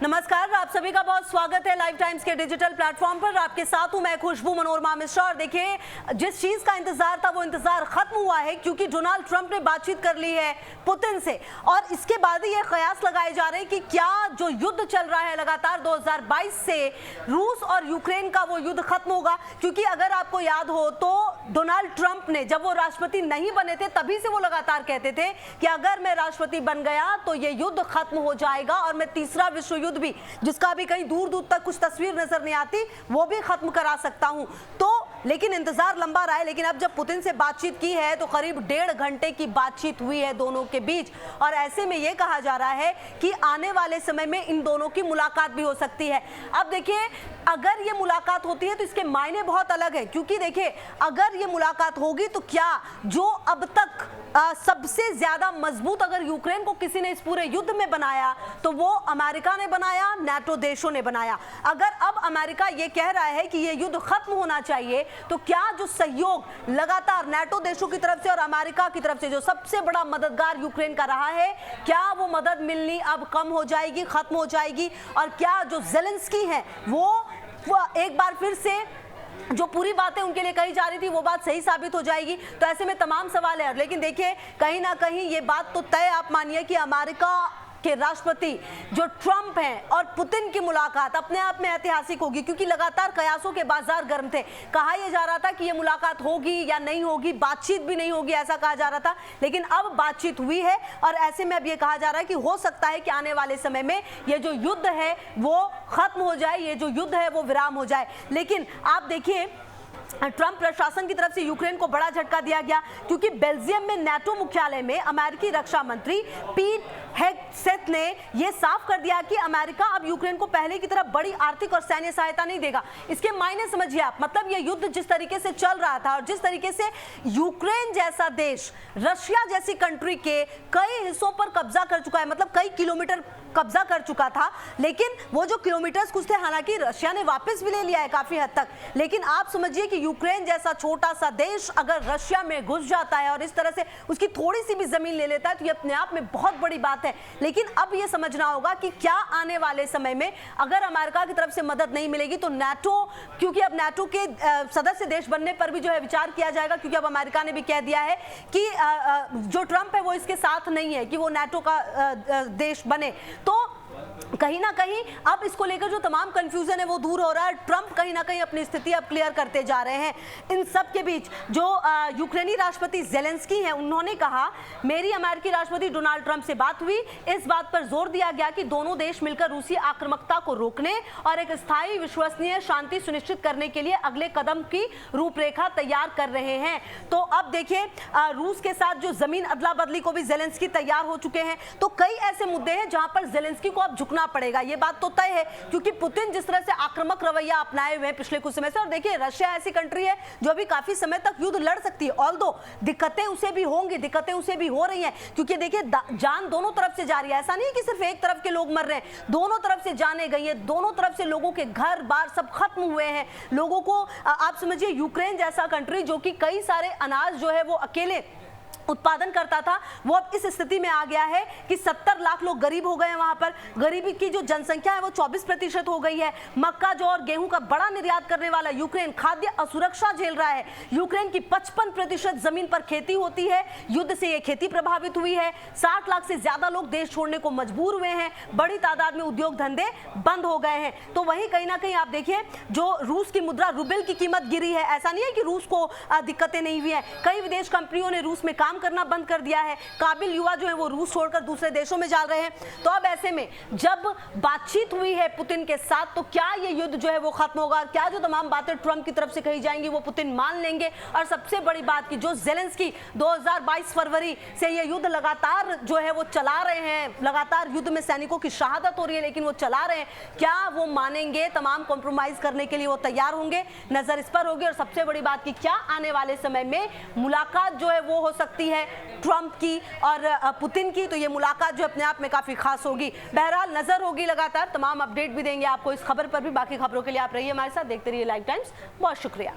नमस्कार, आप सभी का बहुत स्वागत है लाइव टाइम्स के डिजिटल प्लेटफॉर्म पर। आपके साथ हूं मैं खुशबू मनोरमा मिश्रा। और देखिए, जिस चीज का इंतजार था वो इंतजार खत्म हुआ है, क्योंकि डोनाल्ड ट्रंप ने बातचीत कर ली है पुतिन से। और इसके बाद ही ये कयास लगाए जा रहे हैं कि क्या जो युद्ध चल रहा है लगातार 2022 से रूस और यूक्रेन का, वो युद्ध खत्म होगा। क्योंकि अगर आपको याद हो तो डोनाल्ड ट्रंप ने, जब वो राष्ट्रपति नहीं बने थे, तभी से वो लगातार कहते थे कि अगर मैं राष्ट्रपति बन गया तो ये युद्ध खत्म हो जाएगा और मैं तीसरा विश्व युद्ध भी, जिसका भी कहीं दूर दूर तक कुछ तस्वीर नजर नहीं आती, वो भी खत्म करा सकता हूं। तो लेकिन इंतजार लंबा रहा है। लेकिन अब जब पुतिन से बातचीत की है तो करीब 1.5 घंटे की बातचीत हुई है दोनों के बीच। और ऐसे में यह कहा जा रहा है कि आने वाले समय में इन दोनों की मुलाकात भी हो सकती है। अब देखिए, अगर ये मुलाकात होती है तो इसके मायने बहुत अलग है। क्योंकि देखिए, अगर ये मुलाकात होगी तो क्या जो अब तक सबसे ज्यादा मजबूत अगर यूक्रेन को किसी ने इस पूरे युद्ध में बनाया तो वो अमेरिका ने बनाया, नाटो देशों ने बनाया। अगर अब अमेरिका ये कह रहा है कि ये युद्ध खत्म होना चाहिए, तो क्या जो सहयोग लगातार नाटो देशों की तरफ से और अमेरिका की तरफ से, जो सबसे बड़ा मददगार यूक्रेन का रहा है, क्या वो मदद मिलनी अब कम हो जाएगी, खत्म हो जाएगी। और क्या जो ज़ेलेंस्की है वो एक बार फिर से जो पूरी बातें उनके लिए कही जा रही थी वो बात सही साबित हो जाएगी। तो ऐसे में तमाम सवाल है। लेकिन देखिए, कहीं ना कहीं ये बात तो तय आप मानिए कि अमेरिका के राष्ट्रपति जो ट्रंप हैं और पुतिन की मुलाकात अपने आप में ऐतिहासिक होगी। क्योंकि लगातार कयासों के बाजार गर्म थे। कहा यह जा रहा था कि यह मुलाकात होगी या नहीं होगी, बातचीत भी नहीं होगी, ऐसा कहा जा रहा था। लेकिन अब बातचीत हुई है और ऐसे में अब यह कहा जा रहा है कि हो सकता है कि आने वाले समय में यह जो युद्ध है वो खत्म हो जाए, ये जो युद्ध है वो विराम हो जाए। लेकिन आप देखिए, ट्रंप प्रशासन की तरफ से यूक्रेन को बड़ा झटका दिया गया। क्योंकि बेल्जियम में नाटो मुख्यालय में अमेरिकी रक्षा मंत्री पीट हेगसेथ ने यह साफ कर दिया कि अमेरिका अब यूक्रेन को पहले की तरह बड़ी आर्थिक और सैन्य सहायता नहीं देगा। इसके मायने समझिए आप, मतलब यह युद्ध जिस तरीके से चल रहा था और जिस तरीके से यूक्रेन जैसा देश रशिया जैसी कंट्री के कई हिस्सों पर कब्जा कर चुका है, मतलब कई किलोमीटर कब्जा कर चुका था। लेकिन वो जो किलोमीटर्स कुछ थे, हालांकि रशिया ने वापस भी ले लिया है काफी हद तक। लेकिन आप समझिए कि यूक्रेन जैसा छोटा सा देश अगर रशिया में घुस जाता है और इस तरह से उसकी थोड़ी सी भी जमीन ले लेता है तो ये अपने आप में बहुत बड़ी बात है। लेकिन अब ये समझना होगा कि क्या आने वाले समय में अगर अमेरिका की तरफ से मदद नहीं मिलेगी तो नाटो, क्योंकि अब नाटो के सदस्य देश बनने पर भी जो है विचार किया जाएगा। क्योंकि अब अमेरिका ने भी कह दिया है कि जो ट्रंप है वो इसके साथ नहीं है कि वो नाटो का देश बने। तो कहीं ना कहीं अब इसको लेकर जो तमाम कंफ्यूजन है वो दूर हो रहा है। ट्रंप कहीं ना कहीं अपनी स्थिति अब क्लियर करते जा रहे हैं। इन सब के बीच जो यूक्रेनी राष्ट्रपति ज़ेलेंस्की हैं, उन्होंने कहा, मेरी अमेरिकी राष्ट्रपति डोनाल्ड ट्रंप से बात हुई। इस बात पर जोर दिया गया कि दोनों देश मिलकर रूसी आक्रामकता को रोकने और एक स्थायी विश्वसनीय शांति सुनिश्चित करने के लिए अगले कदम की रूपरेखा तैयार कर रहे हैं। तो अब देखिए, रूस के साथ जो जमीन अदला बदली को भी ज़ेलेंस्की तैयार हो चुके हैं। तो कई ऐसे मुद्दे हैं जहां पर ज़ेलेंस्की को अब झुकना पड़ेगा, ये बात तो तय है। क्योंकि पुतिन जिस तरह से आक्रामक रवैया अपनाए हुए हैं पिछले कुछ समय से, और देखिए रशिया ऐसी कंट्री है जो भी काफी समय तक युद्ध लड़ सकती है। ऑल्दो दिक्कतें उसे भी होंगी, दिक्कतें उसे भी हो रही हैं। क्योंकि देखिए, जान दोनों तरफ से जा रही है। ऐसा नहीं है कि सिर्फ एक तरफ के लोग मर रहे हैं, दोनों तरफ से जाने गई है, दोनों तरफ से लोगों के घर बार सब खत्म हुए हैं। लोगों को आप समझिए, यूक्रेन जैसा कंट्री जो कि कई सारे अनाज जो है वो अकेले उत्पादन करता था, वो अब इस स्थिति में आ गया है कि 70 लाख लोग गरीब हो गए हैं। वहां पर गरीबी की जो जनसंख्या है वो 24% हो गई है। मक्का, जौ और गेहूं का बड़ा निर्यात करने वाला यूक्रेन खाद्य असुरक्षा झेल रहा है। यूक्रेन की 55% जमीन पर खेती होती है। युद्ध से ये खेती प्रभावित हुई है। 60 लाख से ज्यादा लोग देश छोड़ने को मजबूर हुए हैं। बड़ी तादाद में उद्योग धंधे बंद हो गए हैं। तो वहीं कहीं ना कहीं आप देखिए, जो रूस की मुद्रा रूबल की कीमत गिरी है। ऐसा नहीं है कि रूस को दिक्कतें नहीं हुई है, कई विदेश कंपनियों ने रूस में काम करना बंद कर दिया है। काबिल युवा जो है वो रूस छोड़कर दूसरे देशों में जा रहे हैं। तो अब ऐसे में जब बातचीत हुई है पुतिन के साथ, तो क्या ये युद्ध जो है वो खत्म होगा? क्या जो तमाम बातें ट्रंप की तरफ से कही जाएंगी वो पुतिन मान लेंगे? और सबसे बड़ी बात की जो ज़ेलेंस्की 2022 फरवरी से ये युद्ध लगातार जो है वो चला रहे हैं, लगातार युद्ध में सैनिकों की शहादत हो रही है लेकिन वो चला रहे हैं, क्या वो मानेंगे? तमाम कॉम्प्रोमाइज करने के लिए वो तैयार होंगे? नजर इस पर होगी। और सबसे बड़ी बात की, क्या आने वाले समय में मुलाकात जो है वो हो सकती है ट्रंप की और पुतिन की? तो ये मुलाकात जो अपने आप में काफी खास होगी। बहरहाल नजर होगी, लगातार तमाम अपडेट भी देंगे आपको इस खबर पर भी। बाकी खबरों के लिए आप रहिए हमारे साथ, देखते रहिए लाइव टाइम्स। बहुत शुक्रिया।